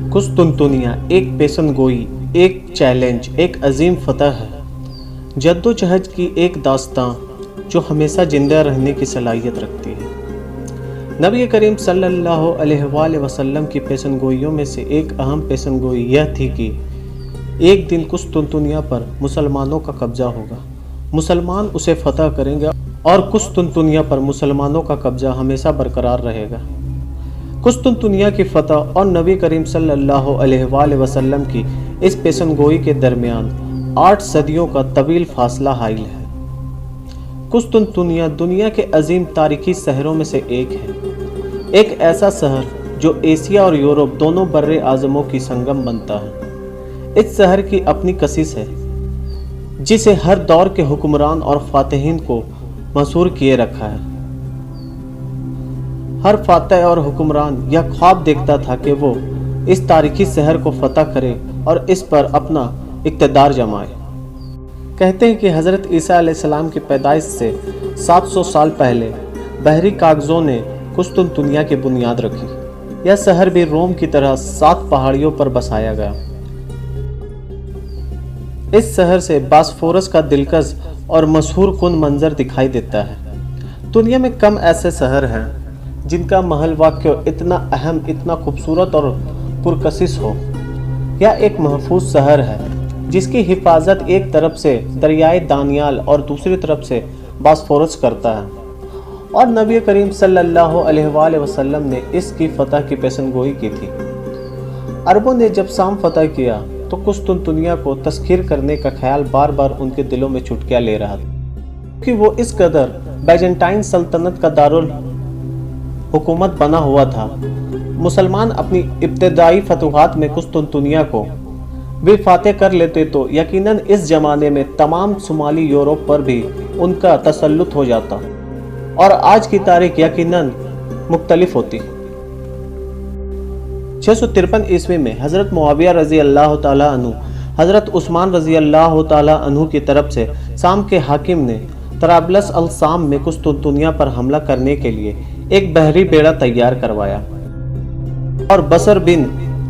कुस्तुनतुनिया एक पेशन गोई, एक चैलेंज, एक अजीम फतह है, जद्दोजहद की एक दास्तां जो हमेशा जिंदा रहने की सलाहियत रखती है। नबी करीम सल्लल्लाहु अलैहि वसल्लम की पेशन गोइयों में से एक अहम पेशन गोई यह थी कि एक दिन कुस्तुनतुनिया पर मुसलमानों का कब्जा होगा, मुसलमान उसे फतह करेंगे और कुस्तुनतुनिया पर मुसलमानों का कब्जा हमेशा बरकरार रहेगा। कुस्तुनतुनिया की फतह और नबी करीम सल्लल्लाहु अलैहि वसल्लम की इस पेशन गोई के दरमियान 8 सदियों का तवील फासला हाइल है। कुस्तुनतुनिया दुनिया के अजीम तारीखी शहरों में से एक है, एक ऐसा शहर जो एशिया और यूरोप दोनों बर्रे आज़मों की संगम बनता है। इस शहर की अपनी कशिश है जिसे हर दौर के हुक्मरान और फातिहीन को मशहूर किए रखा है। हर फातह और हुक्मरान यह ख्वाब देखता था कि वो इस तारीखी शहर को फतह करे और इस पर अपना इक़्तिदार जमाए। कहते हैं कि हज़रत ईसा अलैहिस्सलाम की पैदाइश से 700 साल पहले बहरी कागज़ों ने कुस्तुनतुनिया की बुनियाद रखी। यह शहर भी रोम की तरह 7 पहाड़ियों पर बसाया गया। इस शहर से बास्फोरस का दिलकश और मशहूर कुन मंजर दिखाई देता है। दुनिया में कम ऐसे शहर हैं जिनका महल वाक्य इतना अहम, इतना खूबसूरत और पुरकशिश हो। यह एक महफूज शहर है जिसकी हिफाजत एक तरफ से दरियाए दानियाल और दूसरी तरफ से बास्फोरस करता है, और नबी करीम सल्लल्लाहु अलैहि वसल्लम ने इसकी फतह की पेशनगोई की थी। अरबों ने जब शाम फतह किया तो कुस्तुनतुनिया को तस्खीर करने का ख्याल बार बार उनके दिलों में चुटकियां ले रहा था, क्योंकि वो इस कदर बैजेंटाइन सल्तनत का दारुल हुकूमत बना हुआ था। मुसलमान अपनी इब्तिदाई फतुहात में कुस्तुनतुनिया को भी फातह कर लेते तो यकीनन इस जमाने में तमाम शुमाली यूरोप पर भी उनका तसल्लुत हो जाता और आज की तारीख यकीनन मुख्तलिफ होती। 653 ईस्वी में हज़रत मुआविया रज़ी अल्लाह ताला अन्हु हज़रत उस्मान रज़ी अल्लाह ताला अन्हु की तरफ से शाम के हाकिम ने तराबलस अल शाम में कुस्तुनतुनिया पर हमला करने के लिए एक बहरी बेड़ा तैयार करवाया और बसर बिन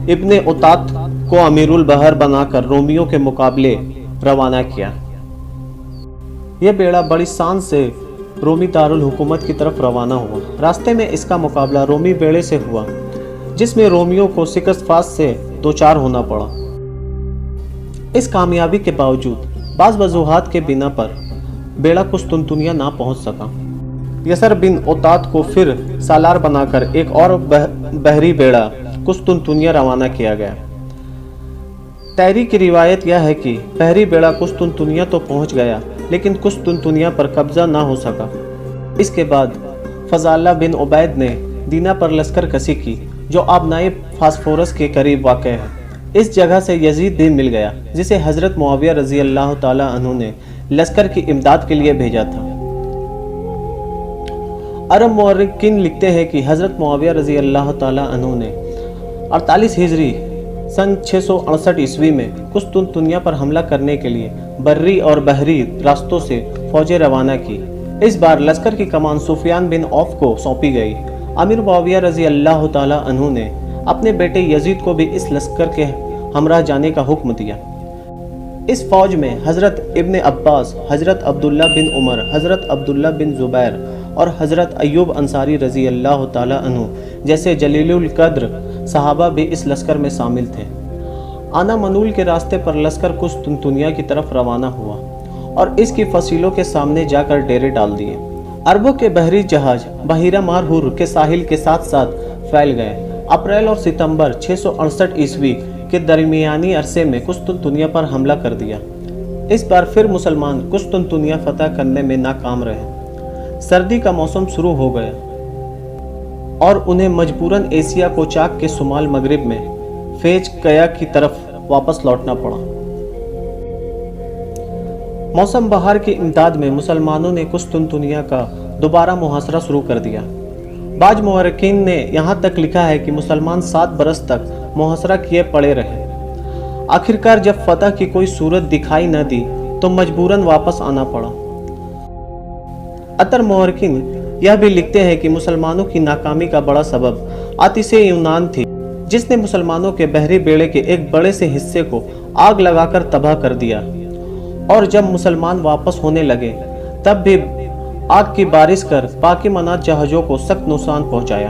इब्ने उतात को अमीरुल बहर बनाकर रोमियों के मुकाबले रवाना किया। यह बेड़ा बड़ी शान से रोमी दारुल हुकूमत की तरफ रवाना हुआ। रास्ते में इसका मुकाबला रोमी बेड़े से हुआ, जिसमें रोमियों को शिकस्त से दोचार होना पड़ा। इस कामयाबी के बावजूद बाज़ वजूहात के बिना पर बेड़ा कुस्तुनतुनिया ना पहुंच सका। यसर बिन उतात को फिर सालार बनाकर एक और बहरी बेड़ा कुस्तुनतुनिया रवाना किया गया। तैरी की रिवायत यह है कि बहरी बेड़ा कुस्तुनतुनिया तो पहुंच गया, लेकिन कुस्तुनतुनिया पर कब्जा ना हो सका। इसके बाद फजाला बिन उबैद ने दीना पर लश्कर कसी की, जो अब नए फास्फोरस के करीब वाक़ है। इस जगह से यजीद भी मिल गया, जिसे हज़रत मुआविया रज़ी अल्लाह ताला अन्हु ने लश्कर की इमदाद के लिए भेजा था। अरब मुअर्रिखीन लिखते हैं कि हज़रत मुआविया रज़ी अल्लाह ताला अन्हु ने 48 हिजरी सन 668 ईस्वी में कुस्तुनतुनिया पर हमला करने के लिए बर्री और बहरी रास्तों से फौजें रवाना की। इस बार लश्कर की कमान सुफियान बिन औफ को सौंपी गई। अमीर मुआविया रज़ी अल्लाह ताला अन्हु ने अपने बेटे यजीद को भी इस लश्कर के हमराह जाने का हुक्म दिया। इस फौज में हज़रत इब्ने अब्बास, हज़रत अब्दुल्ला बिन उमर, हज़रत अब्दुल्ला बिन ज़ुबैर और हज़रत अय्यूब अंसारी रज़ी अल्लाह ताला अन्हु जैसे जलीलुल कद्र सहाबा भी इस लश्कर में शामिल थे। आना मनूल के रास्ते पर लश्कर कुस्तुनतुनिया की तरफ रवाना हुआ और इसकी फसीलों के सामने जाकर डेरे डाल दिए। अरबों के बहरी जहाज बहीरा मारहुर के साहिल के साथ साथ फैल गए। अप्रैल और सितंबर 668 ईस्वी के दरमियानी अरसे में कुस्तुनतुनिया पर हमला कर दिया। इस बार फिर मुसलमान कुस्तुनतुनिया फतह करने में नाकाम रहे। सर्दी का मौसम शुरू हो गया और उन्हें मजबूरन एशिया को चाक के शुमाल मगरिब में फेज कया की तरफ वापस लौटना पड़ा। मौसम बहार की इमदाद में मुसलमानों ने कुस्तुनतुनिया का दोबारा मुहासरा शुरू कर दिया। बाज मुअर्रिखीन ने यहाँ तक लिखा है कि मुसलमान 7 बरस तक मुहासरा किए पड़े रहे। आखिरकार जब फतह की कोई सूरत दिखाई न दी तो मजबूरन वापस आना पड़ा। अतर मुअर्रिखीन यह भी लिखते हैं कि मुसलमानों की नाकामी का बड़ा सबब आतिशे यूनान थी। جس نے مسلمانوں کے بحری بیڑے کے ایک بڑے سے حصے کو آگ لگا کر تباہ کر دیا، اور جب مسلمان واپس ہونے لگے تب بھی آگ کی بارش کر باقی منات جہازوں کو سخت نقصان پہنچایا۔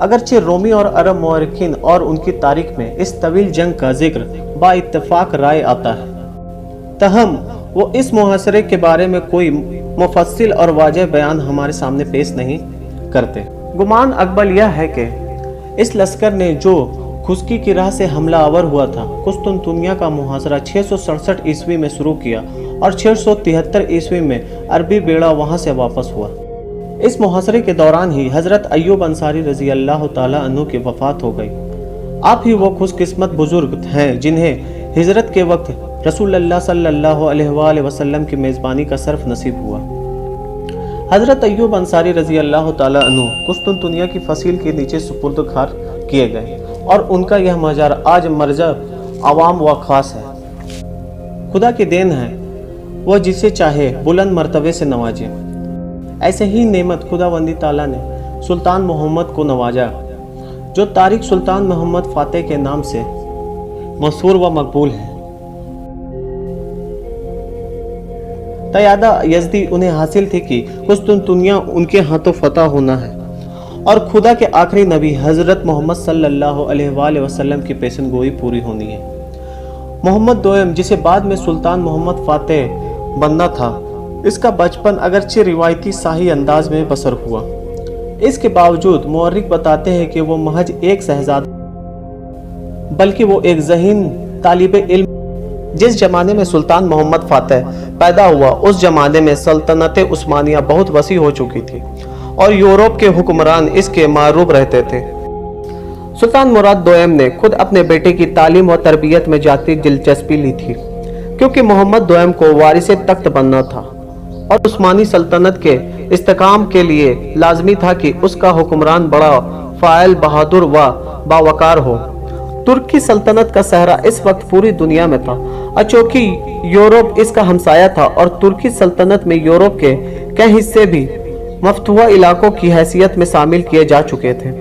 اگرچہ رومی اور عرب مورخین اور ان کی تاریخ میں اس طویل جنگ کا ذکر با اتفاق رائے آتا ہے، تاہم وہ اس محاصرے کے بارے میں کوئی مفصل اور واضح بیان ہمارے سامنے پیش نہیں کرتے۔ گمان اقبل یہ ہے کہ اس لشکر نے جو خشکی کی راہ سے حملہ آور ہوا تھا، قسطنطنیہ کا محاصرہ 667 عیسوی میں شروع کیا اور 673 عیسوی میں عربی بیڑا وہاں سے واپس ہوا۔ اس محاصرے کے دوران ہی حضرت ایوب انصاری رضی اللہ تعالیٰ عنہ کی وفات ہو گئی۔ آپ ہی وہ خوش قسمت بزرگ ہیں جنہیں ہجرت کے وقت رسول اللہ صلی اللہ علیہ وآلہ وسلم کی میزبانی کا شرف نصیب ہوا۔ حضرت ایوب انصاری رضی اللہ تعالیٰ عنہ قسطنطنیہ کی فصیل کے نیچے سپرد خار کیے گئے، اور ان کا یہ مزار آج مرجع عوام و خاص ہے۔ خدا کی دین ہے، وہ جسے چاہے بلند مرتبے سے نوازے۔ ایسے ہی نعمت خداوندی تعالیٰ نے سلطان محمد کو نوازا، جو تاریخ سلطان محمد فاتح کے نام سے مشہور و مقبول ہے۔ قیادہ یزدی انہیں حاصل تھی کہ قسطنطنیہ ان کے ہاتھوں فتح ہونا ہے، اور خدا کے آخری نبی حضرت محمد صلی اللہ علیہ وآلہ وسلم کی پیشن گوئی پوری ہونی ہے۔ محمد دوئم، جسے بعد میں سلطان محمد فاتح بننا تھا، اس کا بچپن اگرچہ روایتی شاہی انداز میں بسر ہوا، اس کے باوجود مورخ بتاتے ہیں کہ وہ محض ایک شہزادہ بلکہ وہ ایک ذہین طالب علم۔ جس زمانے میں سلطان محمد فاتح پیدا ہوا، اس زمانے میں سلطنت عثمانیہ بہت وسیع ہو چکی تھی، اور یورپ کے حکمران اس کے معروف رہتے تھے۔ سلطان مراد دوئم نے خود اپنے بیٹے کی تعلیم و تربیت میں ذاتی دلچسپی لی تھی، کیونکہ محمد دوئم کو وارث تخت بننا تھا، اور عثمانی سلطنت کے استحکام کے لیے لازمی تھا کہ اس کا حکمران بڑا فاعل، بہادر و باوقار ہو۔ ترکی سلطنت کا صحرا اس وقت پوری دنیا میں تھا، چونکہ یورپ اس کا ہمسایہ تھا، اور ترکی سلطنت میں یورپ کے کئی حصے بھی مفتوح علاقوں کی حیثیت میں شامل کیے جا چکے تھے۔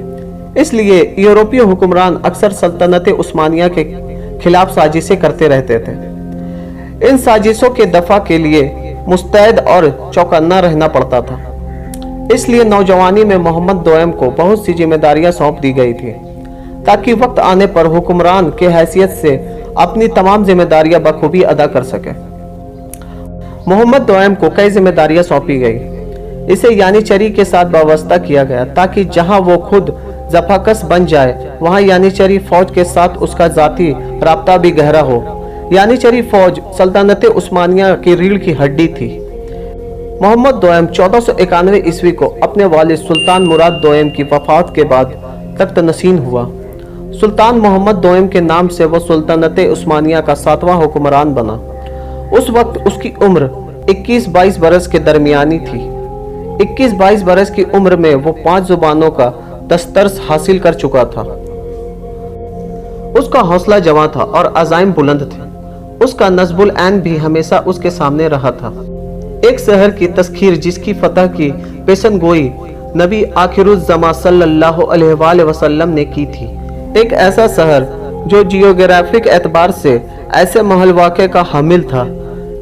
اس لیے یورپی حکمران اکثر سلطنت عثمانیہ کے خلاف سازشیں کرتے رہتے تھے۔ ان سازشوں کے دفاع کے لیے مستعد اور چوکنا رہنا پڑتا تھا۔ اس لیے نوجوانی میں محمد دوئم کو بہت سی ذمہ داریاں سونپ دی گئی تھی، تاکہ وقت آنے پر حکمران کے حیثیت سے اپنی تمام ذمہ داریاں بخوبی ادا کر سکے۔ محمد دوئم کو کئی ذمہ داریاں سونپی گئی۔ اسے یانیچری کے ساتھ وابستہ کیا گیا، تاکہ جہاں وہ خود زفاکس بن جائے، وہاں یانیچری فوج کے ساتھ اس کا ذاتی رابطہ بھی گہرا ہو۔ یانیچری فوج سلطنت عثمانیہ کی ریڑھ کی ہڈی تھی۔ محمد دوئم 1491 عیسوی کو اپنے والد سلطان مراد دوئم کی وفات کے بعد تخت نشین ہوا۔ سلطان محمد دوئم کے نام سے وہ سلطنت عثمانیہ کا 7واں حکمران بنا۔ اس وقت اس کی عمر 21-22 برس کے درمیانی تھی۔ 21-22 برس کی عمر میں وہ 5 زبانوں کا دسترس حاصل کر چکا تھا۔ اس کا حوصلہ جواں تھا اور عزائم بلند تھے۔ اس کا نصب العین بھی ہمیشہ اس کے سامنے رہا تھا۔ ایک شہر کی تسخیر جس کی فتح کی پیشن گوئی نبی آخر الزماں صلی اللہ علیہ وآلہ وسلم نے کی تھی۔ ایک ایسا شہر جو جیوگرافک اعتبار سے ایسے محل واقع کا حامل تھا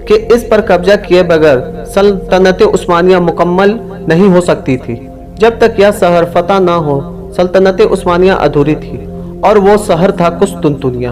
کہ اس پر قبضہ کیے بغیر سلطنت عثمانیہ مکمل نہیں ہو سکتی تھی۔ جب تک یہ شہر فتح نہ ہو، سلطنت عثمانیہ ادھوری تھی، اور وہ شہر تھا قسطنطنیہ۔